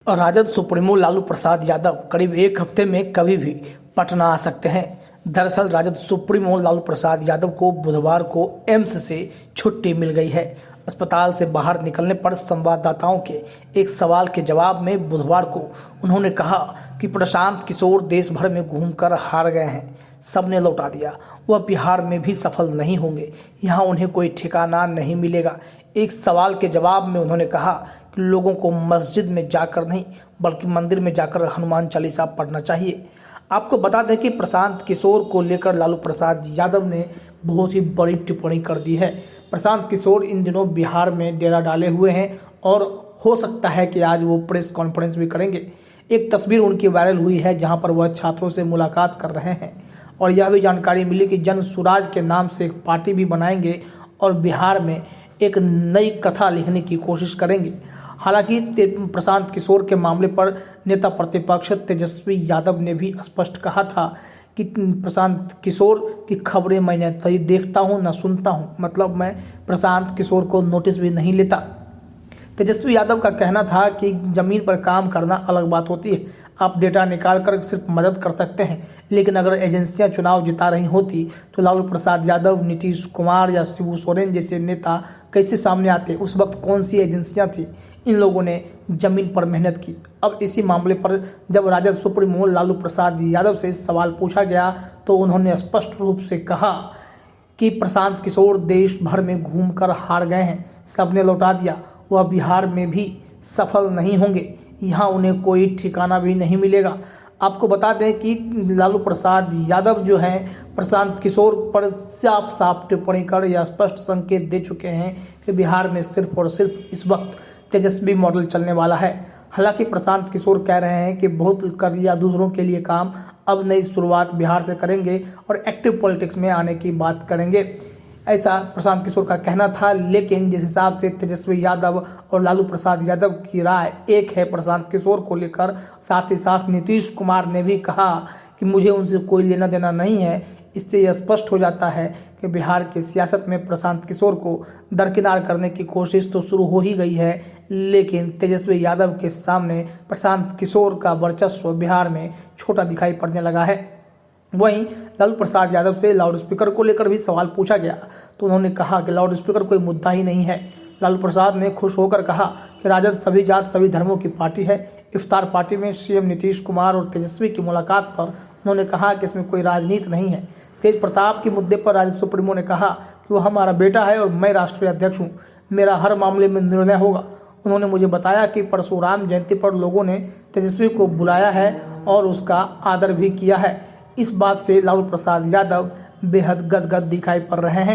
Rajad supremo Lalu Prasad Yadav करीब एक हफ्ते में कभी भी पटना आ सकते हैं। दरअसल राजद सुप्रीमो लालू प्रसाद यादव को बुधवार को एम्स से छुट्टी मिल गई है। अस्पताल से बाहर निकलने पर संवाददाताओं के एक सवाल के जवाब में बुधवार को उन्होंने कहा कि प्रशांत किशोर देश भर में घूमकर हार गए हैं, सबने लौटा दिया, वह बिहार में भी सफल नहीं होंगे, यहाँ उन्हें कोई ठिकाना नहीं मिलेगा। एक सवाल के जवाब में उन्होंने कहा कि लोगों को मस्जिद में जाकर नहीं बल्कि मंदिर में जाकर हनुमान चालीसा पढ़ना चाहिए। आपको बता दें कि प्रशांत किशोर को लेकर लालू प्रसाद यादव ने बहुत ही बड़ी टिप्पणी कर दी है। प्रशांत किशोर इन दिनों बिहार में डेरा डाले हुए हैं और हो सकता है कि आज वो प्रेस कॉन्फ्रेंस भी करेंगे। एक तस्वीर उनकी वायरल हुई है जहां पर वह छात्रों से मुलाकात कर रहे हैं और यह भी जानकारी मिली कि जन सुराज के नाम से एक पार्टी भी बनाएंगे और बिहार में एक नई कथा लिखने की कोशिश करेंगे। हालांकि प्रशांत किशोर के मामले पर नेता प्रतिपक्ष तेजस्वी यादव ने भी स्पष्ट कहा था कि प्रशांत किशोर की खबरें मैं न देखता हूं न सुनता हूं, मतलब मैं प्रशांत किशोर को नोटिस भी नहीं लेता। तेजस्वी यादव का कहना था कि जमीन पर काम करना अलग बात होती है, आप डेटा निकाल कर सिर्फ मदद कर सकते हैं, लेकिन अगर एजेंसियां चुनाव जिता रही होती तो लालू प्रसाद यादव, नीतीश कुमार या शिबू सोरेन जैसे नेता कैसे सामने आते। उस वक्त कौन सी एजेंसियां थी, इन लोगों ने जमीन पर मेहनत की। अब इसी मामले पर जब राजद सुप्रीमो लालू प्रसाद यादव से सवाल पूछा गया तो उन्होंने स्पष्ट रूप से कहा कि प्रशांत किशोर देश भर में घूमकर हार गए हैं, सबने लौटा दिया, वह बिहार में भी सफल नहीं होंगे, यहाँ उन्हें कोई ठिकाना भी नहीं मिलेगा। आपको बता दें कि लालू प्रसाद यादव जो हैं प्रशांत किशोर पर साफ साफ टिप्पणी कर यह स्पष्ट संकेत दे चुके हैं कि बिहार में सिर्फ और सिर्फ इस वक्त तेजस्वी मॉडल चलने वाला है। हालांकि प्रशांत किशोर कह रहे हैं कि बहुत कर लिया दूसरों के लिए काम, अब नई शुरुआत बिहार से करेंगे और एक्टिव पॉलिटिक्स में आने की बात करेंगे, ऐसा प्रशांत किशोर का कहना था। लेकिन जिस हिसाब से तेजस्वी यादव और लालू प्रसाद यादव की राय एक है प्रशांत किशोर को लेकर, साथ ही साथ नीतीश कुमार ने भी कहा कि मुझे उनसे कोई लेना देना नहीं है। इससे यह स्पष्ट हो जाता है कि बिहार की सियासत में प्रशांत किशोर को दरकिनार करने की कोशिश तो शुरू हो ही गई है, लेकिन तेजस्वी यादव के सामने प्रशांत किशोर का वर्चस्व बिहार में छोटा दिखाई पड़ने लगा है। वहीं लालू प्रसाद यादव से लाउड स्पीकर को लेकर भी सवाल पूछा गया तो उन्होंने कहा कि लाउड स्पीकर कोई मुद्दा ही नहीं है। लालू प्रसाद ने खुश होकर कहा कि राजद सभी जात सभी धर्मों की पार्टी है। इफ्तार पार्टी में सीएम नीतीश कुमार और तेजस्वी की मुलाकात पर उन्होंने कहा कि इसमें कोई राजनीति नहीं है। तेज प्रताप के मुद्दे पर राजद सुप्रीमो ने कहा कि वह हमारा बेटा है और मैं राष्ट्रीय अध्यक्ष हूँ, मेरा हर मामले में निर्णय होगा। उन्होंने मुझे बताया कि परशुराम जयंती पर लोगों ने तेजस्वी को बुलाया है और उसका आदर भी किया है। इस बात से लालू प्रसाद यादव बेहद गदगद दिखाई पड़ रहे हैं।